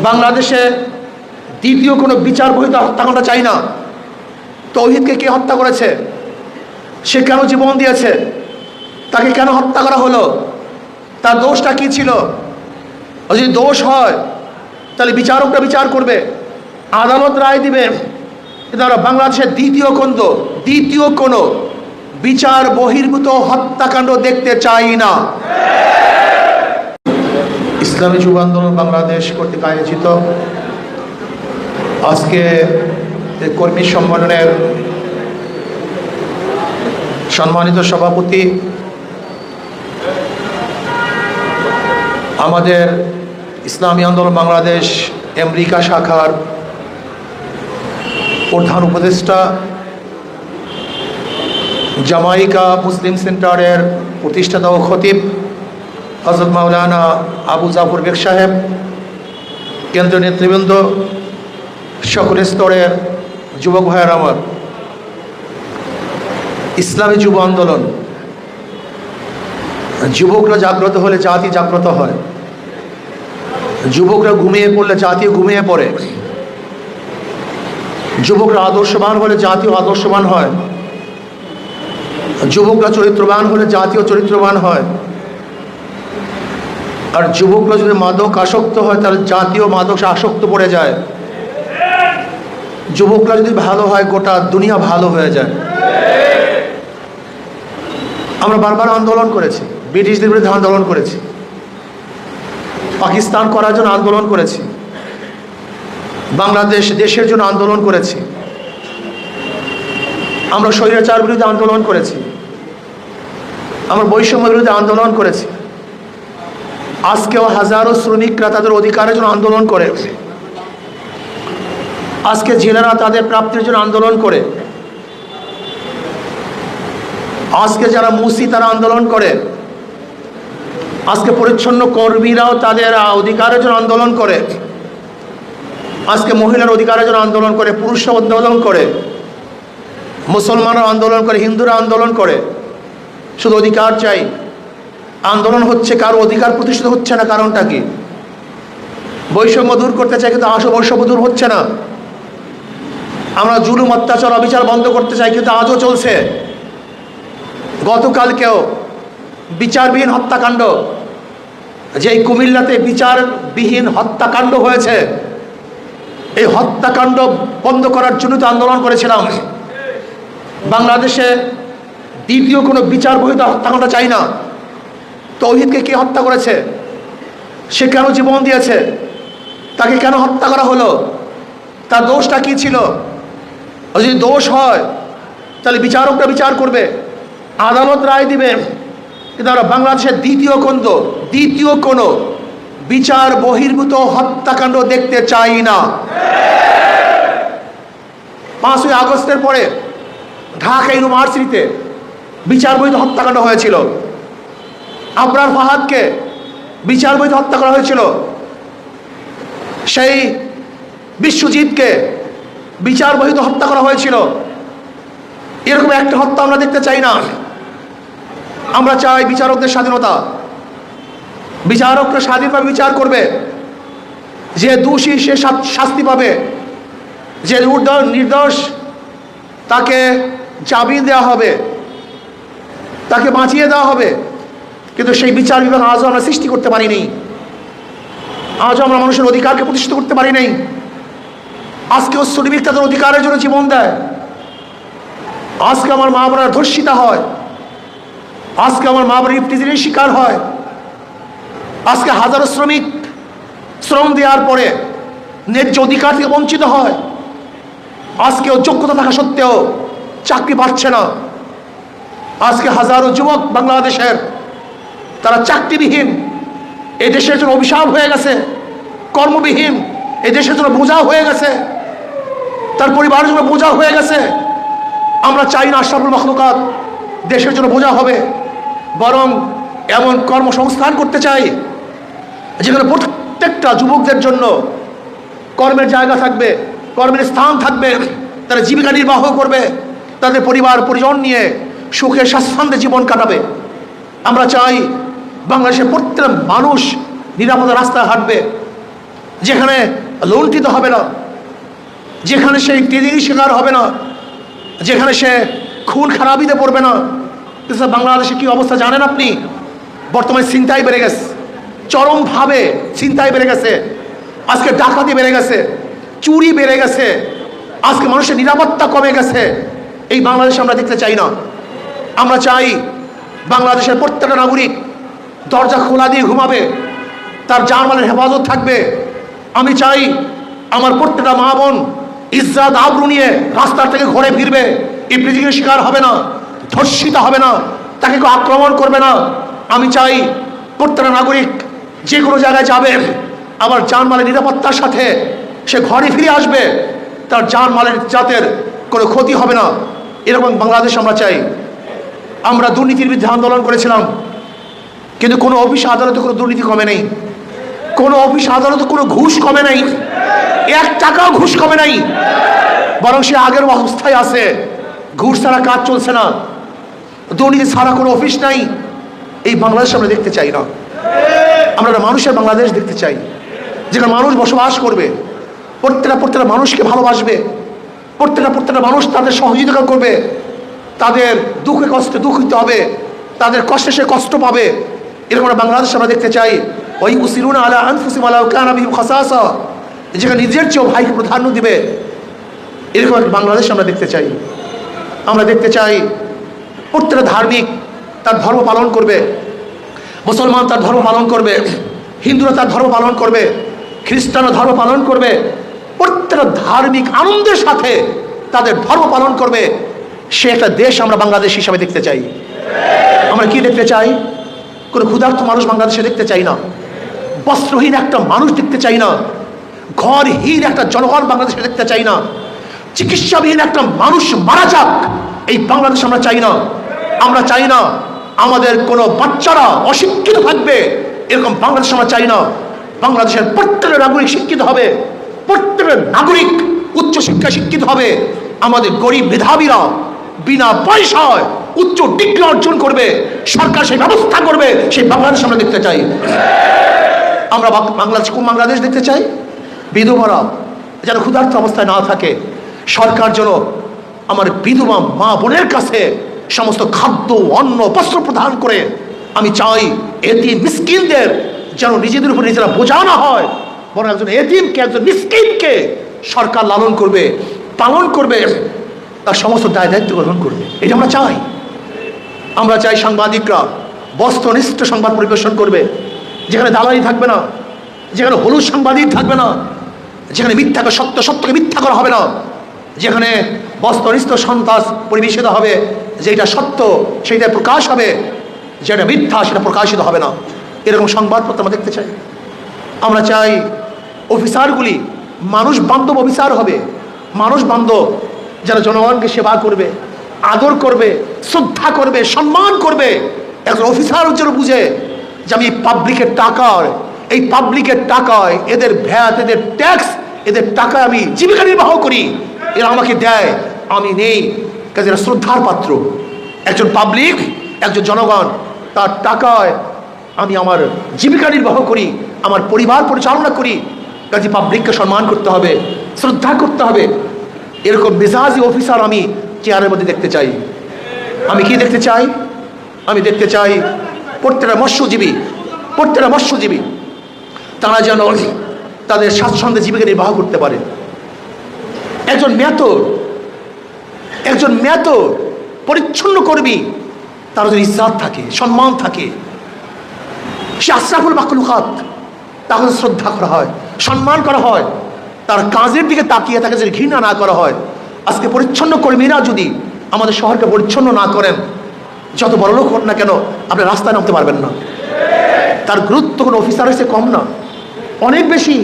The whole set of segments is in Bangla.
বাংলাদেশে দ্বিতীয় কোনো বিচার বহিত হত্যাকাণ্ড চাই না। তৌহিদকে কে হত্যা করেছে? সে কেন জীবন দিয়েছে? তাকে কেন হত্যা করা হলো? তার দোষটা কি ছিল? যদি দোষ হয় তাহলে বিচারকরা বিচার করবে, আদালত রায় দিবে। কিন্তু আমরা বাংলাদেশের দ্বিতীয় কোনো বিচার বহির্ভূত হত্যাকাণ্ড দেখতে চাই না। ইসলামী যুব আন্দোলন বাংলাদেশ কর্তৃক আয়োজিত আজকে কর্মী সম্মেলনের সম্মানিত সভাপতি, আমাদের ইসলামী আন্দোলন বাংলাদেশ আমেরিকা শাখার প্রধান উপদেষ্টা, জামাইকা মুসলিম সেন্টারের প্রতিষ্ঠাতা ও খতিব হযরত মাওলানা আবু জাফর বেগ সাহেব, কেন্দ্রীয় নেতৃবৃন্দ, সকল স্তরের যুবক ভাইয়ের আমার, ইসলামী যুব আন্দোলন, যুবকরা জাগ্রত হলে জাতি জাগ্রত হয়, যুবকরা ঘুমিয়ে পড়লে জাতিও ঘুমিয়ে পড়ে, যুবকরা আদর্শবান হলে জাতিও আদর্শবান হয়, যুবকরা চরিত্রবান হলে জাতীয় চরিত্রবান হয়, আর যুবকরা যদি মাদক আসক্ত হয় তাহলে জাতীয় মাদক আসক্ত পড়ে যায়। যুবকরা যদি ভালো হয় গোটা দুনিয়া ভালো হয়ে যায়। আমরা বারবার আন্দোলন করেছি, ব্রিটিশদের বিরুদ্ধে আন্দোলন করেছি, পাকিস্তান করার জন্য আন্দোলন করেছি, বাংলাদেশ দেশের জন্য আন্দোলন করেছি, আমরা স্বৈরাচার বিরুদ্ধে আন্দোলন করেছি, আমরা বৈষম্য বিরুদ্ধে আন্দোলন করেছি। আজকেও হাজারো শ্রমিকরা তাদের অধিকারের জন্য আন্দোলন করে, আজকে জেলেরা তাদের প্রাপ্তির জন্য আন্দোলন করে, আজকে যারা মুসি তারা আন্দোলন করে, আজকে পরিচ্ছন্ন কর্মীরাও তাদের অধিকারের জন্য আন্দোলন করে, আজকে মহিলার অধিকারের জন্য আন্দোলন করে, পুরুষরা আন্দোলন করে, মুসলমানরা আন্দোলন করে, হিন্দুরা আন্দোলন করে। শুধু অধিকার চাই। আন্দোলন হচ্ছে, কারো অধিকার প্রতিষ্ঠিত হচ্ছে না। কারণটা কি? বৈষম্য দূর করতে চাই কিন্তু আজও বৈষম্য দূর হচ্ছে না। আমরা জুলুম, অত্যাচার, অবিচার বন্ধ করতে চাই কিন্তু আজও চলছে। গতকালকেও বিচারবিহীন হত্যাকাণ্ড, যেই কুমিল্লাতে বিচারবিহীন হত্যাকাণ্ড হয়েছে, এই হত্যাকাণ্ড বন্ধ করার জন্য তো আন্দোলন করেছিলাম। বাংলাদেশে দ্বিতীয় কোনো বিচার বহিত হত্যাকাণ্ড চাই না। তৌহিদকে কে হত্যা করেছে? সে কেন জীবন দিয়েছে? তাকে কেন হত্যা করা হলো? তার দোষটা কি ছিল? যদি দোষ হয় তাহলে বিচারকরা বিচার করবে, আদালত রায় দিবে। কিন্তু আমরা বাংলাদেশের দ্বিতীয় কোনো বিচার বহির্ভূত হত্যাকাণ্ড দেখতে চাই না। 5ই আগস্টের পরে ঢাকা ইউনিভার্সিটিতে বিচার বহির্ভূত হত্যাকাণ্ড হয়েছিল। আবরার ফাহাদকে বিচার বহির্ভূত হত্যা করা হয়েছিল। সেই বিশ্বজিৎকে বিচার বহির্ভূত হত্যা করা হয়েছিল। এরকম একটা হত্যা আমরা দেখতে চাই না। আমরা চাই বিচারকদের স্বাধীনতা। বিচারকরা স্বাধীনভাবে বিচার করবে। যে দোষী সে শাস্তি পাবে, যে নির্দোষ তাকে জামিন দেওয়া হবে, তাকে বাঁচিয়ে দেওয়া হবে। কিন্তু সেই বিচার বিভাগ আজও আমরা সৃষ্টি করতে পারিনি। আজও আমরা মানুষের অধিকারকে প্রতিষ্ঠিত করতে পারি নাই। আজকেও শ্রমিক তাদের অধিকারের জন্য জীবন দেয়। আজকে আমার মা বোনের ধর্ষিতা হয়, আজকে আমার মা বোনের ইফটিজিরের শিকার হয়। আজকে হাজারো শ্রমিক শ্রম দেওয়ার পরে ন্যায্য অধিকার থেকে বঞ্চিত হয়। আজকেও যোগ্যতা থাকা সত্ত্বেও চাকরি পাচ্ছে না। আজকে হাজারো যুবক বাংলাদেশের তারা চাকরিবিহীন, এই দেশের জন্য অভিশাপ হয়ে গেছে। কর্মবিহীন, এই দেশের জন্য বোঝা হয়ে গেছে, তার পরিবারের জন্য বোঝা হয়ে গেছে। আমরা চাই না আশরাফুল মাখলুকাত দেশের জন্য বোঝা হবে, বরং এমন কর্মসংস্থান করতে চাই যেখানে প্রত্যেকটা যুবকদের জন্য কর্মের জায়গা থাকবে, কর্মের স্থান থাকবে, তারা জীবিকা নির্বাহ করবে, তাদের পরিবার পরিজন নিয়ে সুখে স্বাচ্ছন্দ্যে জীবন কাটাবে। আমরা চাই বাংলাদেশের প্রত্যেক মানুষ নিরাপদ রাস্তায় হাঁটবে, যেখানে লুণ্ঠিত হবে না, যেখানে সে টিজির শিকার হবে না, যেখানে সে খুন খারাপিতে পড়বে না। বাংলাদেশে কি অবস্থা জানেন আপনি? বর্তমানে ছিনতাই বেড়ে গেছে, চরমভাবে ছিনতাই বেড়ে গেছে, আজকে ডাকাতি বেড়ে গেছে, চুরি বেড়ে গেছে, আজকে মানুষের নিরাপত্তা কমে গেছে। এই বাংলাদেশ আমরা দেখতে চাই না। আমরা চাই বাংলাদেশের প্রত্যেকটা নাগরিক দরজা খোলা দিয়ে ঘুমাবে, তার জানমালের হেফাজত থাকবে। আমি চাই আমার প্রত্যেকটা মা বোন ইজ্জত আবরু নিয়ে রাস্তার থেকে ঘরে ফিরবে, ইফতিজিংয়ের শিকার হবে না, ধর্ষিত হবে না, তাকে কেউ আক্রমণ করবে না। আমি চাই প্রত্যেকটা নাগরিক যে কোনো জায়গায় যাবে আবার জানমালের নিরাপত্তার সাথে সে ঘরে ফিরে আসবে, তার জানমালের জাতের কোনো ক্ষতি হবে না। এরকম বাংলাদেশ আমরা চাই। আমরা দুর্নীতির বিরুদ্ধে আন্দোলন করেছিলাম, কিন্তু কোনো অফিস আদালতে কোনো দুর্নীতি কমে নেই, কোনো অফিস আদালতে কোনো ঘুষ কমে নাই, 1 টাকাও ঘুষ কমে নাই, বরং সে আগের অবস্থায় আছে। ঘুষ ছাড়া কাজ চলছে না, দুর্নীতি ছাড়া কোনো অফিস নাই। এই বাংলাদেশ আমরা দেখতে চাই না। আমরা একটা মানুষের বাংলাদেশ দেখতে চাই, যেখানে মানুষ বসবাস করবে, প্রত্যেকটা মানুষকে ভালোবাসবে, প্রত্যেকটা মানুষ তাদের সহযোগিতা করবে, তাদের দুঃখে কষ্টে দুঃখিত হবে, তাদের কষ্টে সে কষ্ট পাবে। এরকম একটা বাংলাদেশ আমরা দেখতে চাই। ওই উসিরুনা আলা আনফুসিহিম ওয়ালাউ কানা বিহিম খাসাসা, যেখানে নিজের চেয়েও ভাইকে প্রাধান্য দিবে। এরকম একটা বাংলাদেশ আমরা দেখতে চাই। আমরা দেখতে চাই প্রত্যেকটা ধার্মিক তার ধর্ম পালন করবে, মুসলমান তার ধর্ম পালন করবে, হিন্দুরা তার ধর্ম পালন করবে, খ্রিস্টানরা ধর্ম পালন করবে। প্রত্যেকটা ধার্মিক আনন্দের সাথে তাদের ধর্ম পালন করবে। সে একটা দেশ আমরা বাংলাদেশ হিসাবে দেখতে চাই। আমরা কি দেখতে চাই? কোনো ক্ষুধার্ত মানুষ বাংলাদেশে দেখতে চাই না, বস্ত্রহীন একটা মানুষ দেখতে চাই না, ঘরহীন একটা জনগণ বাংলাদেশে দেখতে চাই না, চিকিৎসাবিহীন একটা মানুষ মারা যাক এই বাংলাদেশ আমরা চাই না। আমরা চাই না আমাদের কোনো বাচ্চারা অশিক্ষিত থাকবে, এরকম বাংলাদেশ আমরা চাই না। বাংলাদেশের প্রত্যেকটা নাগরিক শিক্ষিত হবে, প্রত্যেকটা নাগরিক উচ্চশিক্ষায় শিক্ষিত হবে। আমাদের গরিব মেধাবীরা বিনা পয়সায় উচ্চ ডিগ্রি অর্জন করবে, সরকার সেই ব্যবস্থা করবে। সেই বাংলাদেশ আমরা দেখতে চাই। আমরা বাংলাদেশ কোন বাংলাদেশ দেখতে চাই? বিধবারা যেন ক্ষুধার্ত অবস্থায় না থাকে, সরকার যেন আমার বিধবা মা বোনের কাছে সমস্ত খাদ্য অন্ন বস্ত্র প্রদান করে। আমি চাই এতিম মিসকিনদের যেন নিজেদের উপর নিজেরা বোঝা না হয়, বরং একজন এতিমকে একজন মিসকিনকে সরকার লালন করবে, পালন করবে, তার সমস্ত দায় দায়িত্ব গ্রহণ করবে। এটা আমরা চাই। আমরা চাই সাংবাদিকরা বস্তুনিষ্ঠ সংবাদ পরিবেশন করবে, যেখানে দালালি থাকবে না, যেখানে হলুদ সাংবাদিক থাকবে না, যেখানে মিথ্যাকে সত্য, সত্যকে মিথ্যা করা হবে না, যেখানে বস্তুনিষ্ঠ সন্ত্রাস পরিবেশিত হবে, যেটা সত্য সেইটা প্রকাশ হবে, যেটা মিথ্যা সেটা প্রকাশিত হবে না। এরকম সংবাদপত্র আমরা দেখতে চাই। আমরা চাই অফিসারগুলি মানুষ বান্ধব অফিসার হবে, মানুষ বান্ধব, যারা জনগণকে সেবা করবে, আদর করবে, শ্রদ্ধা করবে, সম্মান করবে। একজন অফিসার যেন বুঝে যে আমি পাবলিকের টাকায়, এই পাবলিকের টাকায়, এদের ভ্যাট, এদের ট্যাক্স, এদের টাকায় আমি জীবিকা নির্বাহ করি, এরা আমাকে দেয়, আমি নেই। কাজে এরা শ্রদ্ধার পাত্র। একজন পাবলিক, একজন জনগণ, তার টাকায় আমি আমার জীবিকা নির্বাহ করি, আমার পরিবার পরিচালনা করি। কাজে পাবলিককে সম্মান করতে হবে, শ্রদ্ধা করতে হবে। এরকম মেজাজি অফিসার আমি চেয়ারের মধ্যে দেখতে চাই। আমি কি দেখতে চাই? আমি দেখতে চাই প্রত্যেকটা মৎস্যজীবী তারা যেন তাদের স্বাচ্ছন্দ্যে জীবিকা নির্বাহ করতে পারে। একজন মেতর পরিচ্ছন্ন কর্মী, তার যদি ইজ্জত থাকে, সম্মান থাকে, সে আশরাফুল মাখলুকাত, তাকে শ্রদ্ধা করা হয়, সম্মান করা হয়, তার কাজের দিকে তাকিয়ে তাকে যদি ঘৃণা না করা হয়। আজকে পরিচ্ছন্ন কর্মীরা যদি আমাদের শহরকে পরিচ্ছন্ন না করেন, যত বড় লোক হোক না কেন, আপনি রাস্তায় নামতে পারবেন না। তার গুরুত্ব কোনো অফিসারের চেয়ে কম না, অনেক বেশি।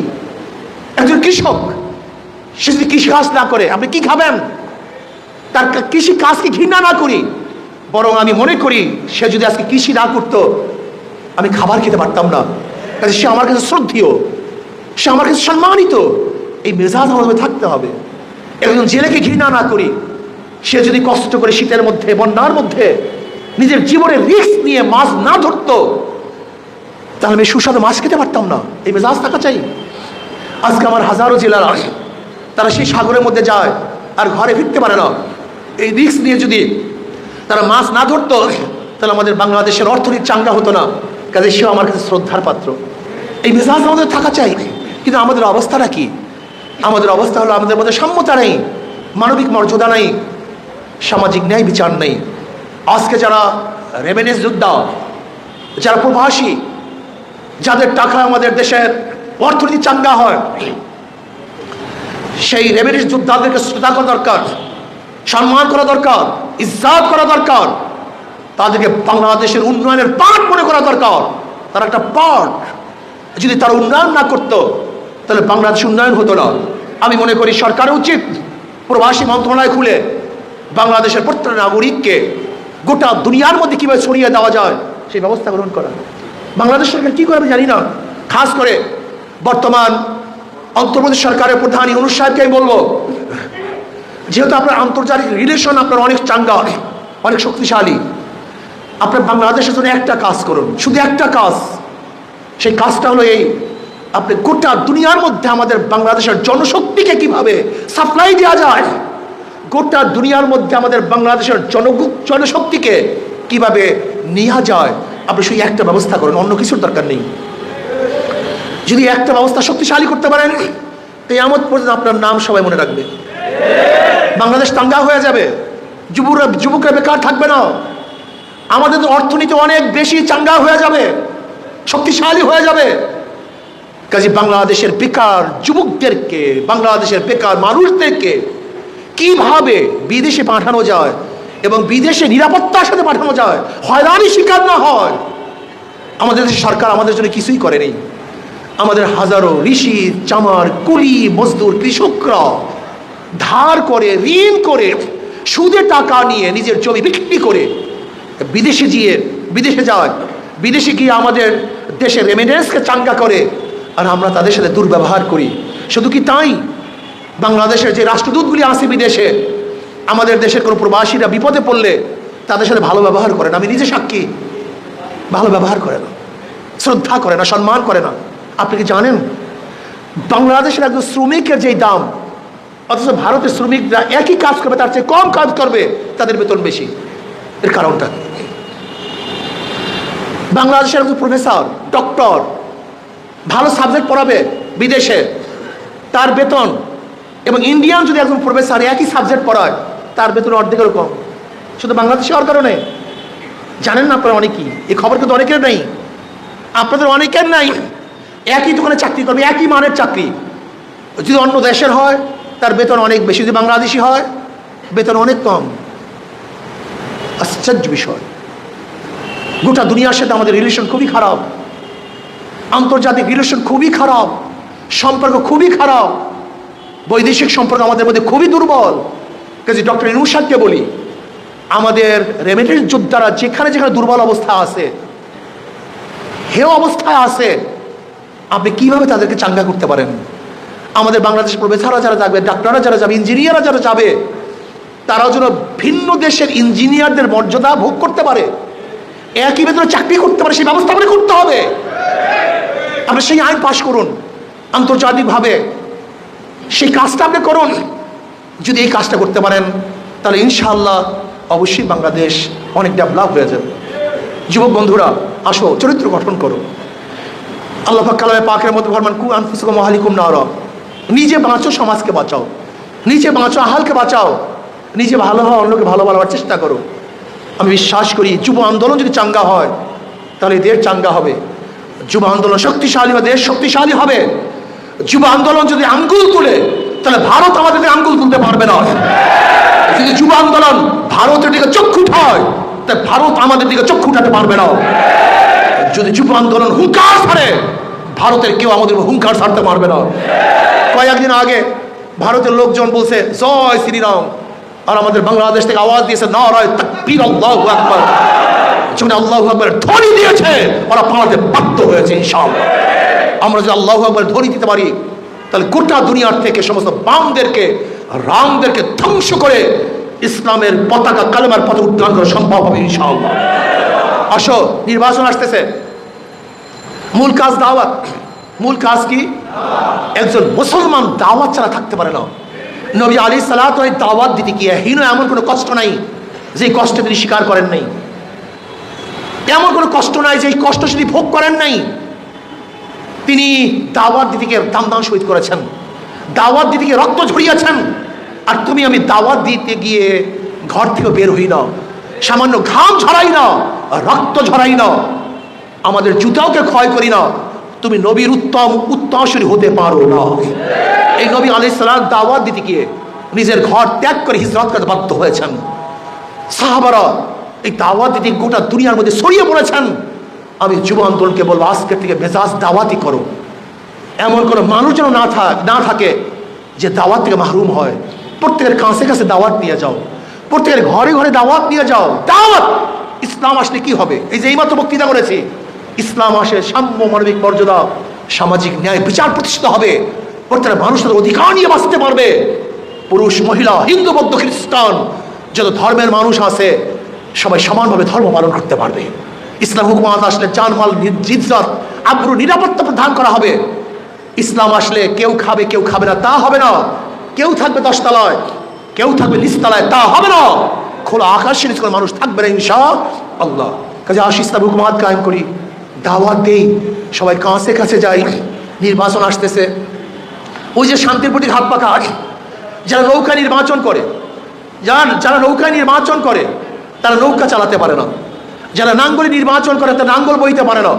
একজন কৃষক, সে যদি কৃষিকাজ না করে আপনি কি খাবেন? তার কৃষি কাজকে ঘৃণা না করি, বরং আমি মনে করি সে যদি আজকে কৃষি না করতো আমি খাবার খেতে পারতাম না। কাজে সে আমার কাছে শ্রদ্ধেয়, সে আমার কাছে সম্মানিত। এই মেজাজ আমাদের থাকতে হবে। একজন জেলেকে ঘৃণা না করি, সে যদি কষ্ট করে শীতের মধ্যে, বন্যার মধ্যে নিজের জীবনের রিস্ক নিয়ে মাছ না ধরতো, তাহলে আমি সুস্বাদু মাছ খেতে পারতাম না। এই মেজাজ থাকা চাই। আজকে আমার হাজারো জেলারা তারা সেই সাগরের মধ্যে যায় আর ঘরে ফিরতে পারে না। এই রিস্ক নিয়ে যদি তারা মাছ না ধরতো তাহলে আমাদের বাংলাদেশের অর্থনীতি চাঙ্গা হতো না। কাজে সেও আমার কাছে শ্রদ্ধার পাত্র। এই মেজাজ আমাদের থাকা চাই, কিন্তু আমাদের অবস্থাটা কি? আমাদের অবস্থা হলো আমাদের মধ্যে সাম্যতা নেই, মানবিক মর্যাদা নেই, সামাজিক ন্যায় বিচার নেই। আজকে যারা রেমিটেন্স যোদ্ধা, যারা প্রবাসী, যাদের টাকায় আমাদের দেশের অর্থনীতি চাঙ্গা হয়, সেই রেমিটেন্স যোদ্ধাদেরকে শ্রদ্ধা করা দরকার, সম্মান করা দরকার, ইজ্জত করা দরকার। তাদেরকে বাংলাদেশের উন্নয়নের পার্ট মনে করা দরকার। তারা একটা পার্ট। যদি তারা উন্নয়ন না করতো তাহলে বাংলাদেশ উন্নয়ন হতো না। আমি মনে করি সরকারের উচিত প্রবাসী মন্ত্রণালয় খুলে বাংলাদেশের প্রত্যেক নাগরিককে গোটা দুনিয়ার মধ্যে কীভাবে ছড়িয়ে দেওয়া যায় সেই ব্যবস্থা গ্রহণ করা। বাংলাদেশ সরকার কী করবে জানি না। খাস করে বর্তমান অন্তর্বর্তী সরকারের প্রধান ইউনূস সাহেবকে আমি বলবো, যেহেতু আপনার আন্তর্জাতিক রিলেশন আপনার অনেক চাঙ্গা, অনেক শক্তিশালী, আপনার বাংলাদেশের জন্য একটা কাজ করুন, শুধু একটা কাজ। সেই কাজটা হলো এই, আপনি গোটা দুনিয়ার মধ্যে আমাদের বাংলাদেশের জনশক্তিকে কিভাবে সাপ্লাই দেওয়া যায়, গোটা দুনিয়ার মধ্যে আমাদের বাংলাদেশের জনশক্তিকে কিভাবে নেওয়া যায়, আপনি সেই একটা ব্যবস্থা করুন, অন্য কিছুর দরকার নেই। যদি একটা ব্যবস্থা শক্তিশালী করতে পারেন, কিয়ামত পর্যন্ত আপনার নাম সবাই মনে রাখবে। বাংলাদেশ চাঙ্গা হয়ে যাবে, যুবকরা বেকার থাকবে না, আমাদের অর্থনীতি অনেক বেশি চাঙ্গা হয়ে যাবে, শক্তিশালী হয়ে যাবে। কাজে বাংলাদেশের বেকার যুবকদেরকে, বাংলাদেশের বেকার মানুষদেরকে কিভাবে বিদেশে পাঠানো যায় এবং বিদেশে নিরাপত্তার সাথে পাঠানো যায়, হয়রানি শিকার না হয়। আমাদের দেশের সরকার আমাদের জন্য কিছুই করেনি। আমাদের হাজারো ঋষি, চামার, কুলি, মজদুর, কৃষকরা ধার করে, ঋণ করে, সুদে টাকা নিয়ে নিজের জমি বিক্রি করে বিদেশে যায়। বিদেশে গিয়ে আমাদের দেশের রেমিটেন্সকে চাঙ্গা করে, আর আমরা তাদের সাথে দুর্ব্যবহার করি। শুধু কি তাই, বাংলাদেশের যে রাষ্ট্রদূতগুলি আছে বিদেশে, আমাদের দেশের কোনো প্রবাসীরা বিপদে পড়লে তাদের সাথে ভালো ব্যবহার করে না। আমি নিজে সাক্ষী, ভালো ব্যবহার করে না, শ্রদ্ধা করে না, সম্মান করে না। আপনি কি জানেন বাংলাদেশের একজন শ্রমিকের যেই দাম, অথচ ভারতের শ্রমিকরা একই কাজ করবে তার চেয়ে কম কাজ করবে, তাদের বেতন বেশি। এর কারণটা বাংলাদেশের একজন প্রফেসর, ডক্টর, ভালো সাবজেক্ট পড়াবে বিদেশে, তার বেতন, এবং ইন্ডিয়ান যদি একজন প্রফেসর একই সাবজেক্ট পড়ায় তার বেতন অর্ধেকেরও কম। শুধু বাংলাদেশে হওয়ার কারণে। জানেন না আপনারা অনেকেই, এই খবর কিন্তু অনেকের নেই, আপনাদের অনেকের নাই। একই দোকানে চাকরি করবে, একই মানের চাকরি, যদি অন্য দেশের হয় তার বেতন অনেক বেশি, যদি বাংলাদেশি হয় বেতন অনেক কম। আশ্চর্য বিষয়। গোটা দুনিয়ার সাথে আমাদের রিলেশন খুবই খারাপ, আন্তর্জাতিক রিলেশন খুবই খারাপ, সম্পর্ক খুবই খারাপ, বৈদেশিক সম্পর্ক আমাদের মধ্যে খুবই দুর্বল। কাজে ডক্টর ইউনূস সাহেবকে বলি, আমাদের রেমিটেন্স যোদ্ধারা যেখানে যেখানে দুর্বল অবস্থা আছে, হেয় অবস্থায় আছে, আপনি কিভাবে তাদেরকে চাঙ্গা করতে পারেন? আমাদের বাংলাদেশের প্রফেসররা যারা যাবে, ডাক্তাররা যারা যাবে, ইঞ্জিনিয়াররা যারা যাবে, তারাও যেন ভিন্ন দেশের ইঞ্জিনিয়ারদের মর্যাদা ভোগ করতে পারে, একই বেতনে চাকরি করতে পারে, সেই ব্যবস্থা আপনি করতে হবে। আপনি সেই আইন পাশ করুন আন্তর্জাতিকভাবে, সেই কাজটা আপনি করুন। যদি এই কাজটা করতে পারেন তাহলে ইনশাআল্লাহ অবশ্যই বাংলাদেশ অনেক ডেভেলপ হয়ে যাবে। যুবক বন্ধুরা, আসো চরিত্র গঠন করো। আল্লাহ পাক কালামে পাকের মধ্যে ফরমান, কু আনফুসাকুম ওয়া আহলিকুম নারা। নিজে বাঁচো, সমাজকে বাঁচাও, নিজে বাঁচো, আহালকে বাঁচাও, নিজে ভালো হও, অন্যকে ভালো বলার চেষ্টা করো। আমি বিশ্বাস করি যুব আন্দোলন যদি চাঙ্গা হয় তাহলে দেশ চাঙ্গা হবে। যুব আন্দোলন শক্তিশালী হবে, দেশ শক্তিশালী হবে। যুব আন্দোলন যদি আঙ্গুল তুলে তাহলে ভারত আমাদের দিকে আঙ্গুল তুলতে পারবে না। যদি যুব আন্দোলন ভারতের দিকে চক্ষু উঠায় তাই ভারত আমাদের দিকে চক্ষু উঠাতে পারবে না। যদি যুব আন্দোলন হুঙ্কার ছাড়ে, ভারতের কেউ আমাদের হুঙ্কার ছাড়তে পারবে না। কয়েকদিন আগে ভারতের লোকজন বলছে জয় শ্রীরাম, আর আমাদের বাংলাদেশ থেকে আওয়াজ দিয়েছে নারায়ে তাকবীর, আল্লাহু আকবার। যেমন আল্লাহু আকবার ধ্বনি দিয়েছে, ওরা পালাতে বাধ্য হয়েছে। ইনশাআল্লাহ আমরা যদি আল্লাহু আকবার ধ্বনি দিতে পারি তাহলে গোটা দুনিয়ার থেকে সমস্ত বামদেরকে, রামদেরকে ধ্বংস করে ইসলামের পতাকা, কালেমার পতাকা উত্তোলন করা সম্ভব হবে ইনশাআল্লাহ। আসো, নির্বাচন আসতেছে, মূল কাজ দাওয়াত। মূল কাজ কি? একজন মুসলমান দাওয়াত ছাড়া থাকতে পারে না। নবী আলাইহিস সালাতু ওয়াস সালাম দাওয়াত দিতে গিয়ে হীন এমন কোনো কষ্ট নাই যে কষ্ট তিনি স্বীকার করেন নাই, এমন কোনো কষ্ট নাই যে কষ্ট তিনি ভোগ করেন নাই। তিনি দাওয়াত দিতে গিয়ে দাম শহীদ করেছেন, দাওয়াত দিতে গিয়ে রক্ত ঝরিয়েছেন। আর তুমি আমি দাওয়াত দিতে গিয়ে ঘর থেকে বের হই না, সামান্য ঘাম ঝরাই না, রক্ত ঝরাই না, আমাদের জুতাওকে ক্ষয় করি না, তুমি নবীর উত্তরসূরি হতে পারো না। এই নবী আলাইহিস সালাম দাওয়াত দিতে গিয়ে নিজের ঘর ত্যাগ করে হিজরত করতে বাধ্য হয়েছেন। সাহাবারা এই দাওয়াত দিতে গোটা দুনিয়ার মধ্যে ছড়িয়ে পড়েছেন। আমি যুব আন্দোলনকে বলবো, আজকের থেকে মেজাজ দাওয়াতি করো। এমন কোনো মানুষ যেন না থাকে যে দাওয়াত থেকে মাহরুম হয়। প্রত্যেকের কাছে কাছে দাওয়াত নিয়ে যাও, প্রত্যেকের ঘরে ঘরে দাওয়াত নিয়ে যাও। দাওয়াত ইসলাম আসলে কি হবে? এই যে এইমাত্র বক্তৃতা করেছি, ইসলাম আসে সাম্য, মানবিক মর্যাদা, সামাজিক ন্যায়, বিচার প্রতিষ্ঠিত হবে। প্রত্যেকটা মানুষ তাদের অধিকার নিয়ে বাঁচতে পারবে। পুরুষ, মহিলা, হিন্দু, বৌদ্ধ, খ্রিস্টান, যত ধর্মের মানুষ আছে সবাই সমানভাবে ধর্ম পালন করতে পারবে। ইসলাম হুকুমত আসলে জানমাল, ইজ্জত, আবরু, নিরাপত্তা প্রদান করা হবে। ইসলাম আসলে কেউ খাবে কেউ খাবে না তা হবে না, কেউ থাকবে 10 তলায় কেউ থাকবে নিচতলায় তা হবে না, খোলা আকাশের নিচে মানুষ থাকবে না ইনশাআল্লাহ। কাজে আসি ইসলাম হুকুমত কায়েম করি, দাওয়াত দেই, সবাই কাছে কাছে যাই। নির্বাচন আসতেছে, ওই যে শান্তির প্রতি হাত পাখা, যারা নৌকা নির্বাচন করে, যারা নৌকা নির্বাচন করে তারা নৌকা চালাতে পারে না, যারা নাঙ্গল নির্বাচন করে তারা নাঙ্গল বইতে পারে না,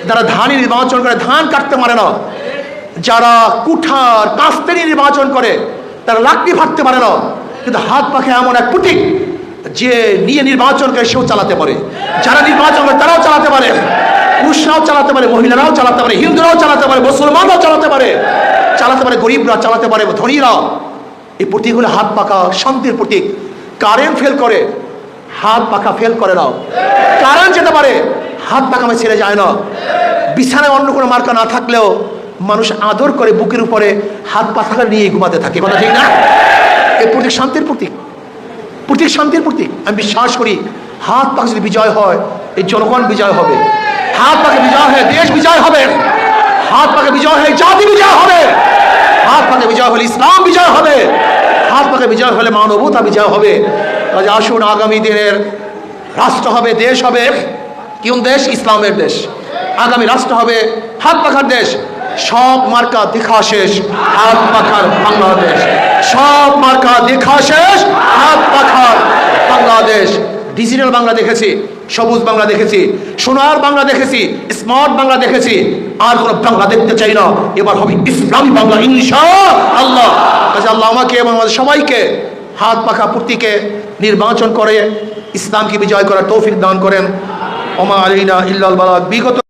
যারা ধান নির্বাচন করে ধান কাটতে পারে না, যারা কুঠার কাস্তে নির্বাচন করে তারা লাকড়ি ফাটতে পারে না। কিন্তু হাত পাখা এমন এক প্রতীক যে নিয়ে নির্বাচন করে সেও চালাতে পারে। যারা নির্বাচন করে তারাও চালাতে পারে, পুরুষরাও চালাতে পারে, মহিলারাও চালাতে পারে, হিন্দুরাও চালাতে পারে, মুসলমানরাও চালাতে পারে, গরিবরা চালাতে পারে, ধনীরা। এই প্রতীক হলো হাত পাখা, শান্তির প্রতীক। কারেন্ট ফেল করে, হাত পাখা ফেল করে না। কারেন্ট যেতে পারে, হাত পাখা আমি ছেড়ে যায় না। বিছানায় অন্য কোনো মার্কা না থাকলেও মানুষ আদর করে বুকের উপরে হাত পাখা নিয়ে ঘুমাতে থাকে, কথা ঠিক না? এই প্রতীক শান্তির প্রতীক, প্রতীক শান্তির প্রতীক। আমি বিশ্বাস করি হাত পাখা যদি বিজয় হয়, এই জনগণ বিজয় হবে। হাত পাখা বিজয় হয় দেশ বিজয় হবে, হাত পাখা বিজয় হয় জাতি বিজয় হবে, হাত পাখা বিজয় হলে ইসলাম বিজয় হবে, হাত পাখা বিজয় হলে মানবতা বিজয় হবে। কাজে আসুন, আগামী দিনের রাষ্ট্র হবে, দেশ হবে কোন দেশ? ইসলামের দেশ। আগামী রাষ্ট্র হবে হাত পাখার দেশ। সব মার্কা দেখা শেষ, হাত পাখার বাংলাদেশ। সব মার্কা দেখা শেষ, হাত পাখার বাংলাদেশ। ডিজিটাল বাংলা দেখেছি, সবুজ বাংলা দেখেছি, সোনার বাংলা দেখেছি, স্মার্ট বাংলা দেখেছি। আর কোনো বাংলা দেখতে চাই না, এবার হবে ইসলামী বাংলা ইনশাআল্লাহ। কাজে আল্লাহ আমাকে এবং আমাদের সবাইকে হাত পাখা প্রতীকে নির্বাচন করে ইসলামকে বিজয় করার তৌফিক দান করেন। ওমা আলাইনা ইল্লাল বালাগ। বিগত